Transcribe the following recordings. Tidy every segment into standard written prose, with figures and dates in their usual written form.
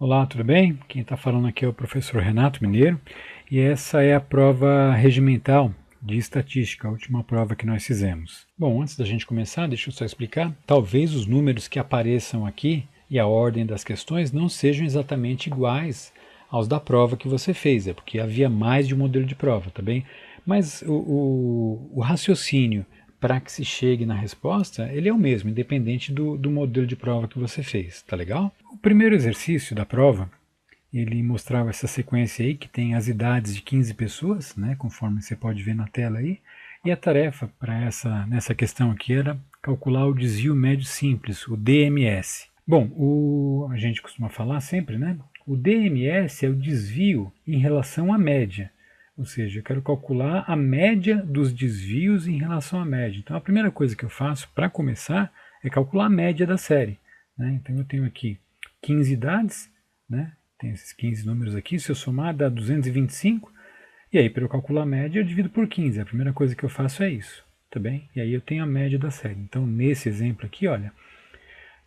Olá, tudo bem? Quem está falando aqui é o professor Renato Mineiro e essa é a prova regimental de estatística, a última prova que nós fizemos. Bom, antes da gente começar, deixa eu só explicar. Talvez os números que apareçam aqui e a ordem das questões não sejam exatamente iguais aos da prova que você fez, é porque havia mais de um modelo de prova, tá bem? Mas o raciocínio para que se chegue na resposta, ele é o mesmo, independente do modelo de prova que você fez, tá legal? O primeiro exercício da prova, ele mostrava essa sequência aí, que tem as idades de 15 pessoas, né, conforme você pode ver na tela aí, e a tarefa para nessa questão aqui era calcular o desvio médio simples, o DMS. Bom, a gente costuma falar sempre, né, o DMS é o desvio em relação à média. Ou seja, eu quero calcular a média dos desvios em relação à média. Então, a primeira coisa que eu faço para começar é calcular a média da série, né? Então, eu tenho aqui 15 idades, né? Tem esses 15 números aqui. Se eu somar, dá 225. E aí, para eu calcular a média, eu divido por 15. A primeira coisa que eu faço é isso, tá bem? E aí eu tenho a média da série. Então, nesse exemplo aqui, olha,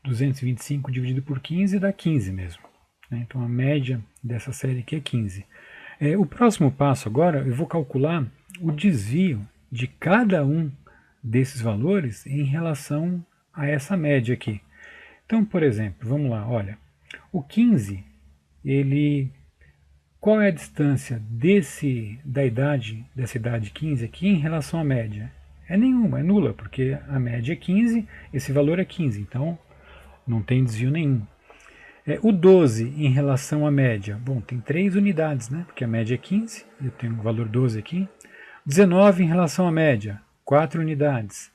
225 dividido por 15 dá 15 mesmo, né? Então, a média dessa série aqui é 15. O próximo passo agora, eu vou calcular o desvio de cada um desses valores em relação a essa média aqui. Então, por exemplo, vamos lá, olha, o 15, qual é a distância dessa idade 15 aqui em relação à média? É nenhuma, é nula, porque a média é 15, esse valor é 15, então não tem desvio nenhum. O 12 em relação à média, bom, tem 3 unidades, né? Porque a média é 15, eu tenho o valor 12 aqui. 19 em relação à média, 4 unidades.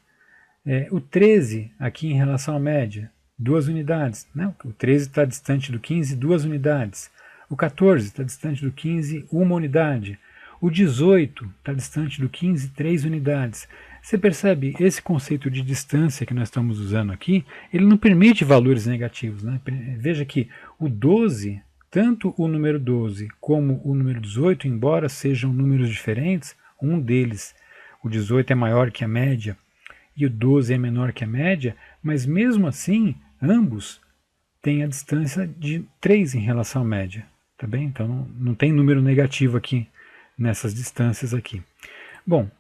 O 13 aqui em relação à média, 2 unidades. Né? O 13 está distante do 15, 2 unidades. O 14 está distante do 15, 1 unidade. O 18 está distante do 15, 3 unidades. Você percebe, esse conceito de distância que nós estamos usando aqui, ele não permite valores negativos, né? Veja que o 12, tanto o número 12 como o número 18, embora sejam números diferentes, um deles, o 18 é maior que a média e o 12 é menor que a média, mas mesmo assim, ambos têm a distância de 3 em relação à média, tá bem? Então não tem número negativo aqui nessas distâncias aqui. Bom,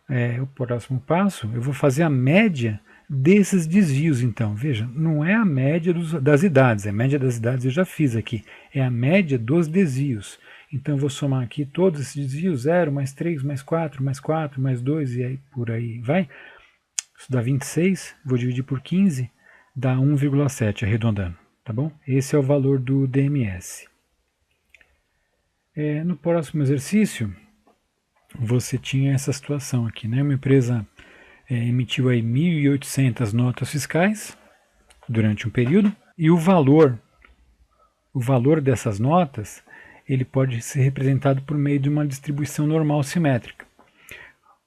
o próximo passo, eu vou fazer a média desses desvios, então. Veja, não é a média das idades, a média das idades eu já fiz aqui, é a média dos desvios. Então eu vou somar aqui todos esses desvios, 0, mais 3, mais 4, mais 4, mais 2 e aí por aí vai. Isso dá 26, vou dividir por 15, dá 1,7 arredondando, tá bom? Esse é o valor do DMS. No próximo exercício, você tinha essa situação aqui, né? Uma empresa emitiu aí 1.800 notas fiscais durante um período e o valor dessas notas ele pode ser representado por meio de uma distribuição normal simétrica,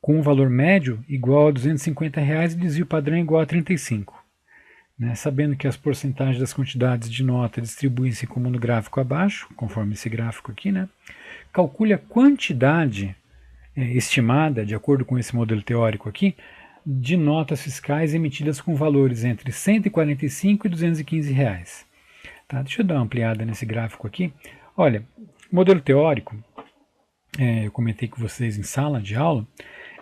com o valor médio igual a R$ 250 e desvio padrão igual a 35. Né? Sabendo que as porcentagens das quantidades de nota distribuem-se como no gráfico abaixo, conforme esse gráfico aqui, né? Calcule a quantidade estimada, de acordo com esse modelo teórico aqui, de notas fiscais emitidas com valores entre 145 e 215 reais. Tá? Deixa eu dar uma ampliada nesse gráfico aqui. Olha, modelo teórico, eu comentei com vocês em sala de aula,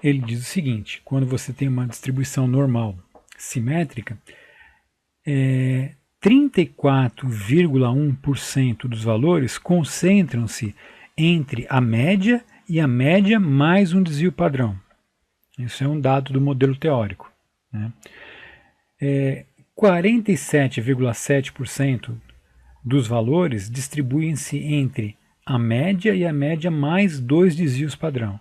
ele diz o seguinte: quando você tem uma distribuição normal simétrica, 34,1% dos valores concentram-se entre a média e a média mais um desvio padrão. Isso é um dado do modelo teórico. Né? 47,7% dos valores distribuem-se entre a média e a média mais dois desvios padrão.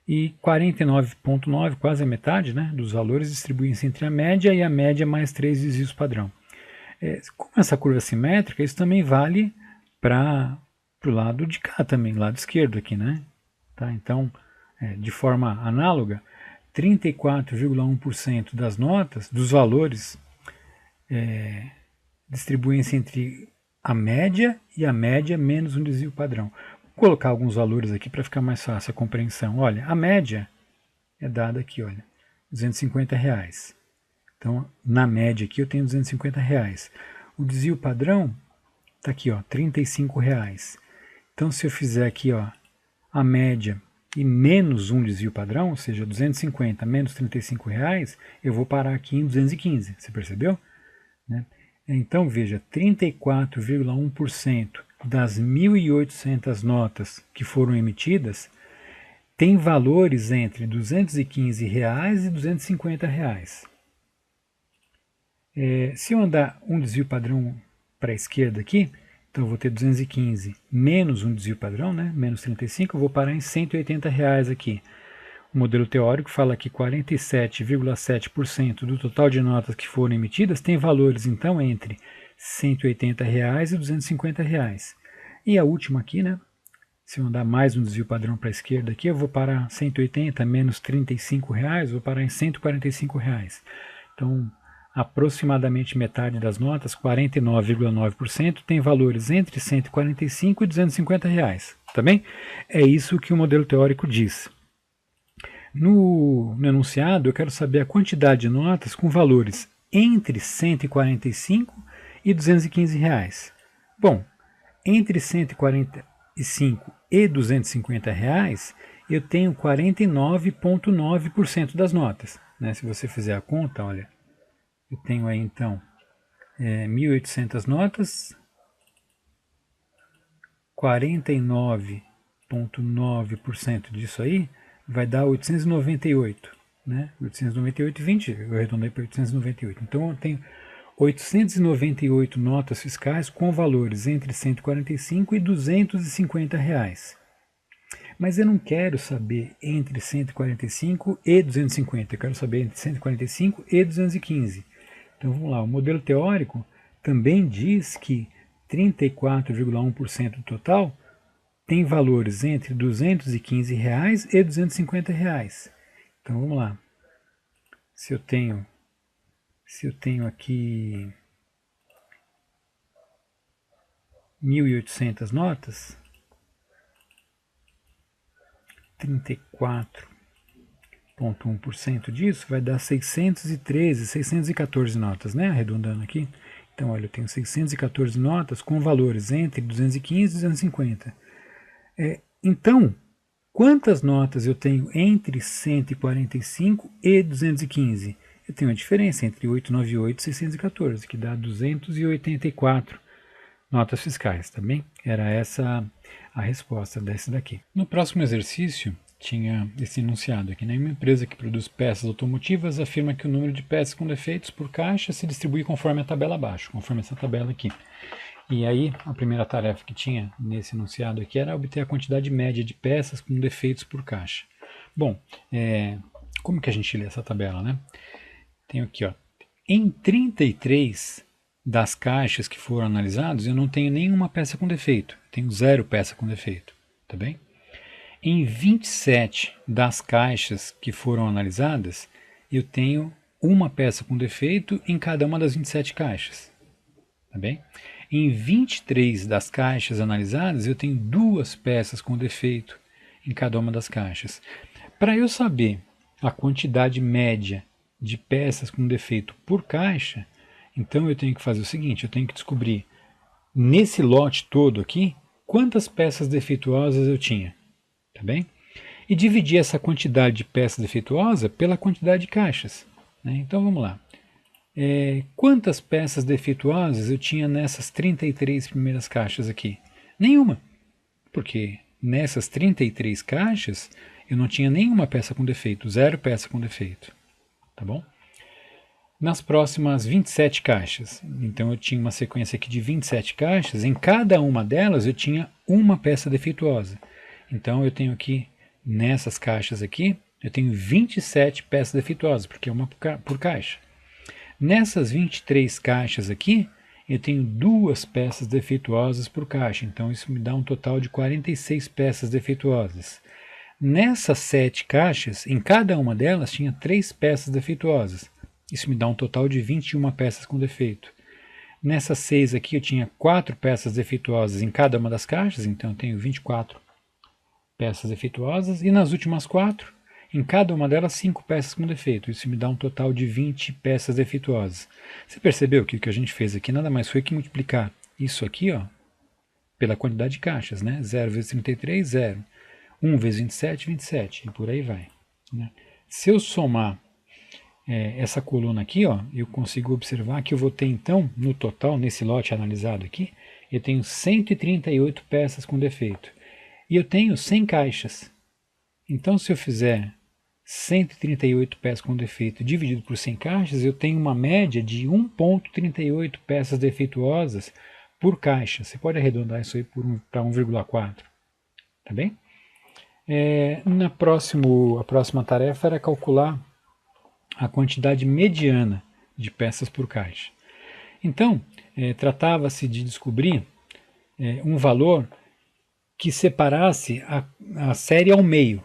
E 49,9%, quase a metade, né, dos valores distribuem-se entre a média e a média mais 3 desvios padrão. Como essa curva é simétrica, isso também vale para o lado de cá também, lado esquerdo aqui, né? Tá? Então, de forma análoga, 34,1% das notas, dos valores, distribuem-se entre a média e a média menos um desvio padrão. Vou colocar alguns valores aqui para ficar mais fácil a compreensão. Olha, a média é dada aqui, olha, R$ 250. Então, na média aqui eu tenho R$ 250. O desvio padrão está aqui, ó, R$ 35,00. Então, se eu fizer aqui, ó, a média e menos um desvio padrão, ou seja, 250 menos R$ 35,00, eu vou parar aqui em 215, você percebeu? Né? Então, veja, 34,1% das 1.800 notas que foram emitidas tem valores entre R$ 215,00 e R$ 250,00. Se eu andar um desvio padrão para a esquerda aqui, então eu vou ter 215 menos um desvio padrão, né? Menos 35, eu vou parar em R$ 180,00 aqui. O modelo teórico fala que 47,7% do total de notas que foram emitidas tem valores, então, entre R$ 180,00 e R$ 250,00. E a última aqui, né? Se eu andar mais um desvio padrão para a esquerda aqui, eu vou parar 180 menos R$ 35,00, vou parar em R$ 145,00. Então, aproximadamente metade das notas, 49,9%, tem valores entre R$ 145 e R$ 250,00. Tá bem? É isso que o modelo teórico diz. No enunciado, eu quero saber a quantidade de notas com valores entre R$ 145 e R$ 215,00. Bom, entre R$ 145 e R$ 250,00, eu tenho 49,9% das notas. Né? Se você fizer a conta, olha, eu tenho aí então 1.800 notas, 49,9% disso aí vai dar 898, né? 898,20, eu arredondei para 898. Então eu tenho 898 notas fiscais com valores entre 145 e 250,00. Mas eu não quero saber entre 145 e 250, eu quero saber entre 145 e 215. Então vamos lá, o modelo teórico também diz que 34,1% do total tem valores entre R$ 215,00 e R$ 250,00. Então vamos lá. Se eu tenho aqui 1.800 notas, 34,1% disso vai dar 613, 614 notas, né? Arredondando aqui. Então, olha, eu tenho 614 notas com valores entre 215 e 250. Então, quantas notas eu tenho entre 145 e 215? Eu tenho a diferença entre 898 e 614, que dá 284 notas fiscais, tá bem? Era essa a resposta desse daqui. No próximo exercício, tinha esse enunciado aqui, né? Uma empresa que produz peças automotivas afirma que o número de peças com defeitos por caixa se distribui conforme a tabela abaixo, conforme essa tabela aqui. E aí, a primeira tarefa que tinha nesse enunciado aqui era obter a quantidade média de peças com defeitos por caixa. Bom, como que a gente lê essa tabela, né? Tenho aqui, ó, em 33 das caixas que foram analisadas, eu não tenho nenhuma peça com defeito, tenho 0 peça com defeito, tá bem? Em 27 das caixas que foram analisadas, eu tenho uma peça com defeito em cada uma das 27 caixas, tá bem? Em 23 das caixas analisadas, eu tenho 2 peças com defeito em cada uma das caixas. Para eu saber a quantidade média de peças com defeito por caixa, então eu tenho que fazer o seguinte, eu tenho que descobrir nesse lote todo aqui, quantas peças defeituosas eu tinha, tá bem? E dividir essa quantidade de peças defeituosas pela quantidade de caixas, né? Então vamos lá. Quantas peças defeituosas eu tinha nessas 33 primeiras caixas aqui? Nenhuma, porque nessas 33 caixas eu não tinha nenhuma peça com defeito, 0 peça com defeito, tá bom? Nas próximas 27 caixas, então eu tinha uma sequência aqui de 27 caixas, em cada uma delas eu tinha uma peça defeituosa. Então eu tenho aqui, nessas caixas aqui, eu tenho 27 peças defeituosas, porque é uma por caixa. Nessas 23 caixas aqui, eu tenho 2 peças defeituosas por caixa, então isso me dá um total de 46 peças defeituosas. Nessas 7 caixas, em cada uma delas tinha 3 peças defeituosas. Isso me dá um total de 21 peças com defeito. Nessas 6 aqui eu tinha 4 peças defeituosas em cada uma das caixas, então eu tenho 24 peças defeituosas. E nas últimas 4, em cada uma delas 5 peças com defeito. Isso me dá um total de 20 peças defeituosas. Você percebeu que o que a gente fez aqui nada mais foi que multiplicar isso aqui, ó, pela quantidade de caixas, né? 0 vezes 33, 0. 1 vezes 27, 27, e por aí vai, né? Se eu somar essa coluna aqui, ó, eu consigo observar que eu vou ter, então, no total, nesse lote analisado aqui, eu tenho 138 peças com defeito. E eu tenho 100 caixas. Então, se eu fizer 138 peças com defeito dividido por 100 caixas, eu tenho uma média de 1,38 peças defeituosas por caixa. Você pode arredondar isso aí para 1,4, tá bem? A próxima tarefa era calcular a quantidade mediana de peças por caixa. Então, tratava-se de descobrir um valor que separasse a série ao meio,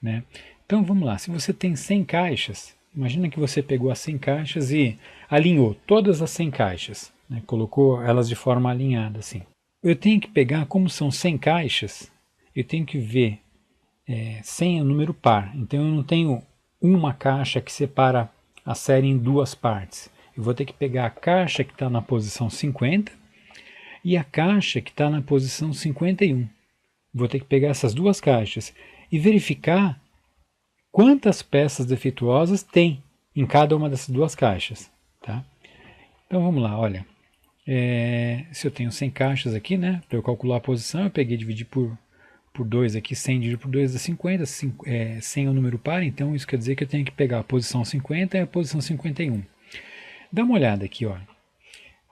né? Então vamos lá, se você tem 100 caixas, imagina que você pegou as 100 caixas e alinhou todas as 100 caixas, né? Colocou elas de forma alinhada assim. Eu tenho que pegar, como são 100 caixas, eu tenho que ver 100 é um número par, então eu não tenho uma caixa que separa a série em duas partes. Eu vou ter que pegar a caixa que está na posição 50 e a caixa que está na posição 51. Vou ter que pegar essas duas caixas e verificar quantas peças defeituosas tem em cada uma dessas duas caixas. Tá? Então vamos lá, olha. Se eu tenho 100 caixas aqui, né, para eu calcular a posição, eu peguei e dividi por 2 aqui, 100 dividido por 2 dá 50, 100 é um número par, então isso quer dizer que eu tenho que pegar a posição 50 e a posição 51. Dá uma olhada aqui, ó.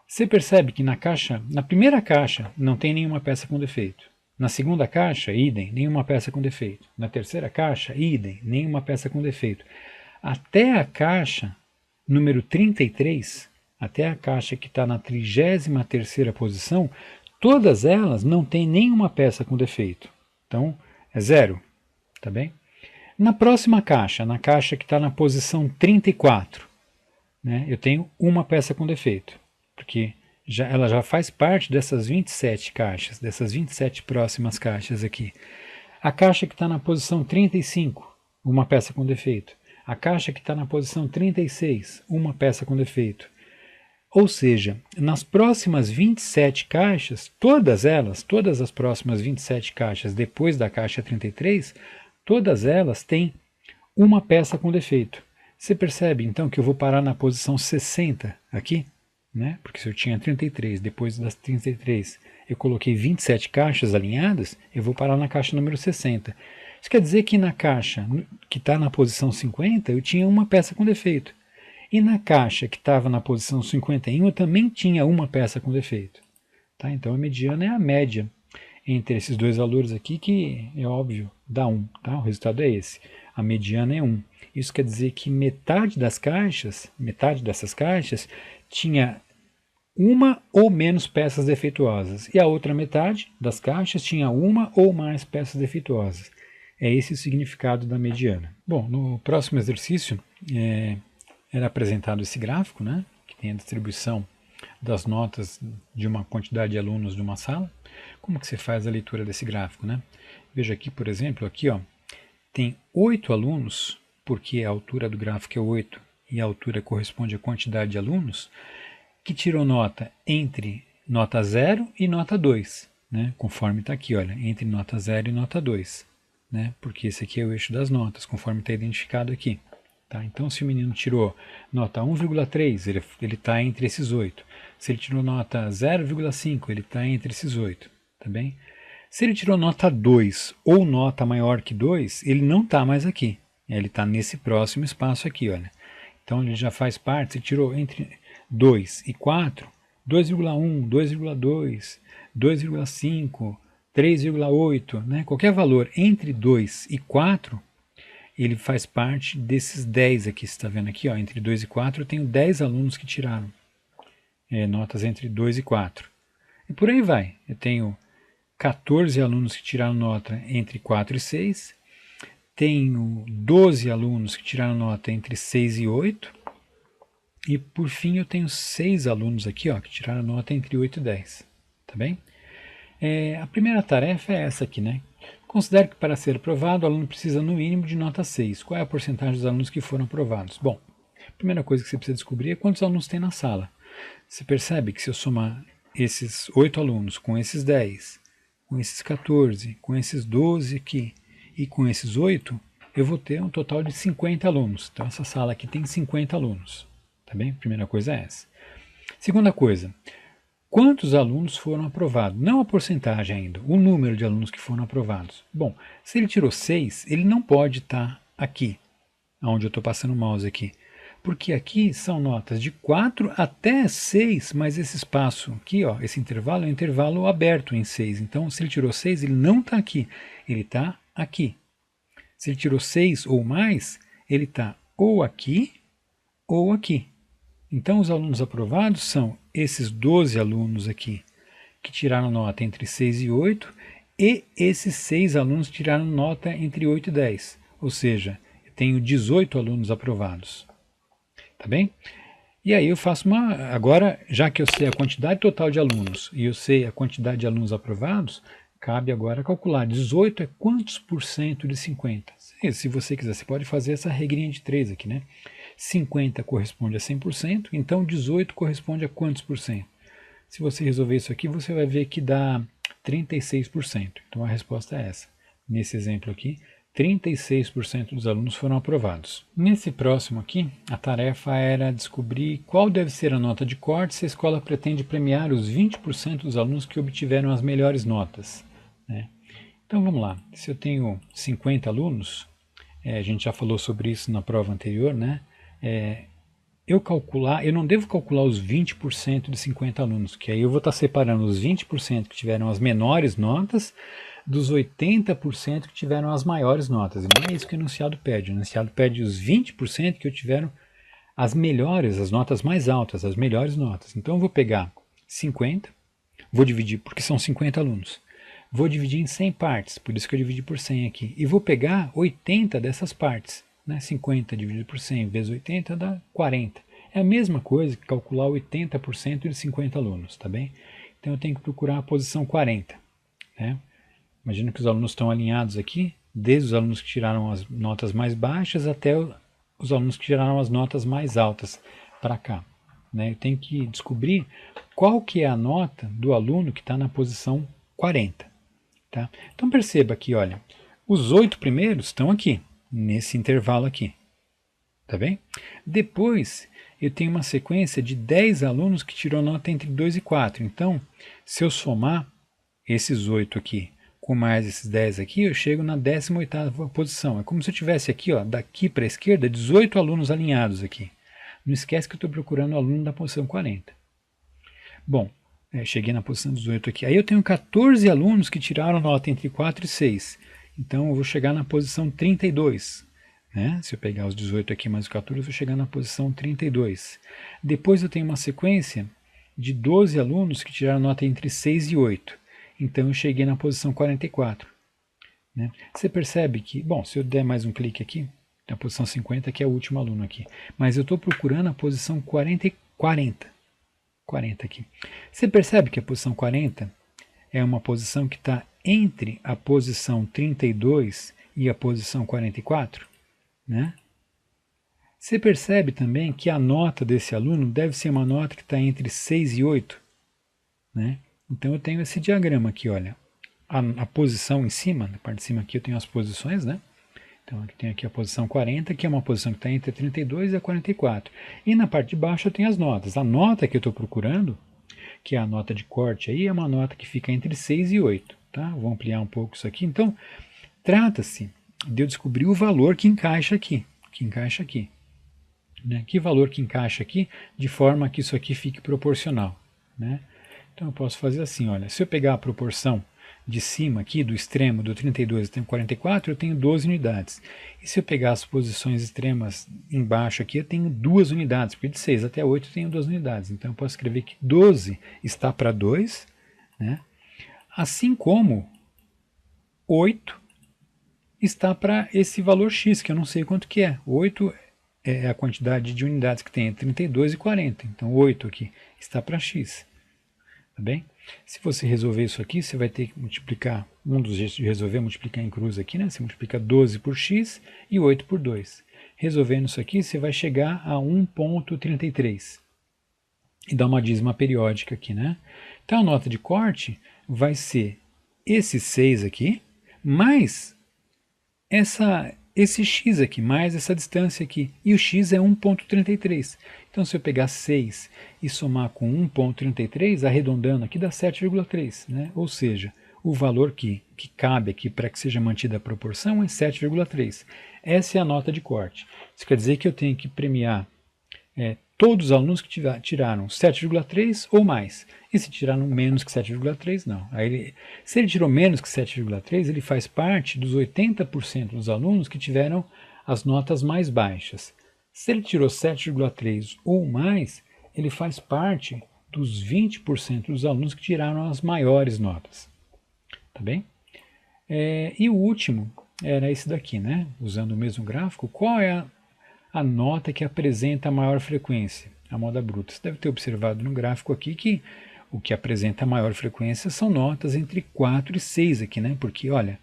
Você percebe que na primeira caixa não tem nenhuma peça com defeito. Na segunda caixa, idem, nenhuma peça com defeito. Na terceira caixa, idem, nenhuma peça com defeito. Até a caixa número 33, até a caixa que está na 33ª posição, todas elas não têm nenhuma peça com defeito. Então, é 0, tá bem? Na próxima caixa, na caixa que está na posição 34, né, eu tenho uma peça com defeito, porque ela já faz parte dessas 27 caixas, dessas 27 próximas caixas aqui. A caixa que está na posição 35, uma peça com defeito. A caixa que está na posição 36, uma peça com defeito. Ou seja, nas próximas 27 caixas, todas as próximas 27 caixas depois da caixa 33, todas elas têm uma peça com defeito. Você percebe então que eu vou parar na posição 60 aqui, né? Porque se eu tinha 33, depois das 33 eu coloquei 27 caixas alinhadas, eu vou parar na caixa número 60. Isso quer dizer que na caixa que está na posição 50 eu tinha uma peça com defeito. E na caixa que estava na posição 51 eu também tinha uma peça com defeito. Tá? Então a mediana é a média entre esses dois valores aqui, que é óbvio, dá 1. Tá? O resultado é esse. A mediana é 1. Isso quer dizer que metade dessas caixas tinha uma ou menos peças defeituosas. E a outra metade das caixas tinha uma ou mais peças defeituosas. É esse o significado da mediana. Bom, no próximo exercício era apresentado esse gráfico, né, que tem a distribuição das notas de uma quantidade de alunos de uma sala. Como que você faz a leitura desse gráfico, né? Veja aqui, por exemplo, aqui, ó, tem 8 alunos, porque a altura do gráfico é 8 e a altura corresponde à quantidade de alunos, que tirou nota entre nota 0 e nota 2, né? Conforme está aqui, olha, entre nota 0 e nota 2, né? Porque esse aqui é o eixo das notas, conforme está identificado aqui. Tá? Então, se o menino tirou nota 1,3, ele está entre esses 8. Se ele tirou nota 0,5, ele está entre esses 8. Tá bem? Se ele tirou nota 2 ou nota maior que 2, ele não está mais aqui. Ele está nesse próximo espaço aqui, olha. Então, ele já faz parte, se tirou entre 2 e 4, 2,1, 2,2, 2,5, 3,8, né? Qualquer valor entre 2 e 4, ele faz parte desses 10 aqui, você está vendo aqui, ó, entre 2 e 4, eu tenho 10 alunos que tiraram notas entre 2 e 4. E por aí vai, eu tenho 14 alunos que tiraram nota entre 4 e 6, tenho 12 alunos que tiraram nota entre 6 e 8, e por fim eu tenho 6 alunos aqui, ó, que tiraram nota entre 8 e 10, tá bem? A primeira tarefa é essa aqui, né? Considere que para ser aprovado o aluno precisa no mínimo de nota 6. Qual é a porcentagem dos alunos que foram aprovados? Bom, a primeira coisa que você precisa descobrir é quantos alunos tem na sala. Você percebe que se eu somar esses 8 alunos com esses 10, com esses 14, com esses 12 aqui e com esses 8, eu vou ter um total de 50 alunos. Então essa sala aqui tem 50 alunos. Tá bem? Primeira coisa é essa. Segunda coisa, quantos alunos foram aprovados? Não a porcentagem ainda, o número de alunos que foram aprovados. Bom, se ele tirou 6, ele não pode estar aqui, onde eu estou passando o mouse aqui. Porque aqui são notas de 4 até 6, mas esse espaço aqui, ó, esse intervalo é um intervalo aberto em 6. Então, se ele tirou 6, ele não está aqui, ele está aqui. Se ele tirou 6 ou mais, ele está ou aqui ou aqui. Então, os alunos aprovados são esses 12 alunos aqui, que tiraram nota entre 6 e 8, e esses 6 alunos que tiraram nota entre 8 e 10. Ou seja, eu tenho 18 alunos aprovados. Tá bem? E aí eu faço uma... Agora, já que eu sei a quantidade total de alunos e eu sei a quantidade de alunos aprovados, cabe agora calcular 18 é quantos por cento de 50? Se você quiser, você pode fazer essa regrinha de 3 aqui, né? 50 corresponde a 100%, então 18 corresponde a quantos por cento? Se você resolver isso aqui, você vai ver que dá 36%. Então a resposta é essa. Nesse exemplo aqui, 36% dos alunos foram aprovados. Nesse próximo aqui, a tarefa era descobrir qual deve ser a nota de corte se a escola pretende premiar os 20% dos alunos que obtiveram as melhores notas, né? Então vamos lá, se eu tenho 50 alunos, a gente já falou sobre isso na prova anterior, né? Eu não devo calcular os 20% de 50 alunos, que aí eu vou estar separando os 20% que tiveram as menores notas dos 80% que tiveram as maiores notas. E não é isso que o enunciado pede. O enunciado pede os 20% que tiveram as melhores, as notas mais altas, as melhores notas. Então eu vou pegar 50, vou dividir, porque são 50 alunos. Vou dividir em 100 partes, por isso que eu dividi por 100 aqui. E vou pegar 80 dessas partes. 50 dividido por 100 vezes 80 dá 40. É a mesma coisa que calcular 80% de 50 alunos, tá bem? Então eu tenho que procurar a posição 40, né? Imagina que os alunos estão alinhados aqui, desde os alunos que tiraram as notas mais baixas até os alunos que tiraram as notas mais altas para cá, né? Eu tenho que descobrir qual que é a nota do aluno que está na posição 40. Tá? Então perceba aqui, olha, os 8 primeiros estão aqui, nesse intervalo aqui. Tá bem? Depois eu tenho uma sequência de 10 alunos que tirou nota entre 2 e 4. Então, se eu somar esses 8 aqui com mais esses 10 aqui, eu chego na 18ª posição. É como se eu tivesse aqui, ó, daqui para a esquerda, 18 alunos alinhados aqui. Não esquece que eu estou procurando o aluno da posição 40. Bom, cheguei na posição 18 aqui. Aí eu tenho 14 alunos que tiraram nota entre 4 e 6. Então eu vou chegar na posição 32. Né? Se eu pegar os 18 aqui mais os 14, eu vou chegar na posição 32. Depois eu tenho uma sequência de 12 alunos que tiraram nota entre 6 e 8. Então eu cheguei na posição 44. Né? Você percebe que, bom, se eu der mais um clique aqui, na posição 50, que é o último aluno aqui. Mas eu estou procurando a posição 40 aqui. Você percebe que a posição 40 é uma posição que está entre a posição 32 e a posição 44? Né? Você percebe também que a nota desse aluno deve ser uma nota que está entre 6 e 8? Né? Então eu tenho esse diagrama aqui, olha. A posição em cima, na parte de cima aqui eu tenho as posições, né? Então eu tenho aqui a posição 40, que é uma posição que está entre a 32 e a 44. E na parte de baixo eu tenho as notas. A nota que eu estou procurando, que é a nota de corte aí, é uma nota que fica entre 6 e 8. Tá? Vou ampliar um pouco isso aqui. Então, trata-se de eu descobrir o valor que encaixa aqui. Né? Que valor que encaixa aqui, de forma que isso aqui fique proporcional. Né? Então eu posso fazer assim, olha, se eu pegar a proporção de cima aqui, do extremo, do 32 até o 44, eu tenho 12 unidades. E se eu pegar as posições extremas embaixo aqui, eu tenho 2 unidades, porque de 6 até 8 eu tenho 2 unidades. Então eu posso escrever que 12 está para 2, né? Assim como 8 está para esse valor x, que eu não sei quanto que é. 8 é a quantidade de unidades que tem entre 32 e 40. Então 8 aqui está para x. Tá bem? Se você resolver isso aqui, você vai ter que multiplicar, um dos jeitos de resolver é multiplicar em cruz aqui, né? Você multiplica 12 por x e 8 por 2. Resolvendo isso aqui, você vai chegar a 1,33. e dar uma dízima periódica aqui, né? Então a nota de corte vai ser esse 6 aqui, mais esse x aqui, mais essa distância aqui. E o x é 1,33. Então se eu pegar 6 e somar com 1,33, arredondando aqui dá 7,3, né? Ou seja, o valor que cabe aqui para que seja mantida a proporção é 7,3. Essa é a nota de corte. Isso quer dizer que eu tenho que premiar todos os alunos que tiraram 7,3 ou mais. E se tiraram menos que 7,3, não. Se ele tirou menos que 7,3, ele faz parte dos 80% dos alunos que tiveram as notas mais baixas. Se ele tirou 7,3 ou mais, ele faz parte dos 20% dos alunos que tiraram as maiores notas. Tá bem? E o último era esse daqui, né? Usando o mesmo gráfico. Qual é a nota que apresenta a maior frequência? A moda bruta. Você deve ter observado no gráfico aqui que o que apresenta a maior frequência são notas entre 4 e 6 aqui, né? Porque, olha,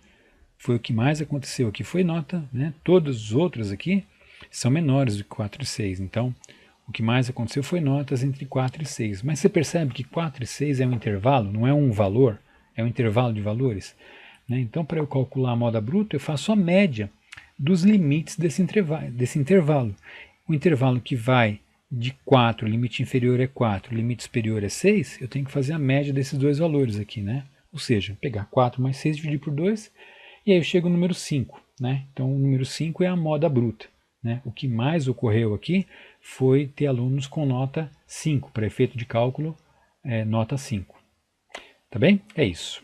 foi o que mais aconteceu aqui, foi nota, né? Todas as outras aqui são menores do que 4 e 6. Então, o que mais aconteceu foi notas entre 4 e 6. Mas você percebe que 4 e 6 é um intervalo, não é um valor, é um intervalo de valores. Né? Então, para eu calcular a moda bruta, eu faço a média dos limites desse intervalo. O intervalo que vai de 4, limite inferior é 4, limite superior é 6, eu tenho que fazer a média desses dois valores aqui, né? Ou seja, pegar 4 mais 6, dividir por 2, e aí eu chego no número 5, né? Então o número 5 é a moda bruta, né? O que mais ocorreu aqui foi ter alunos com nota 5, para efeito de cálculo, nota 5. Tá bem? É isso.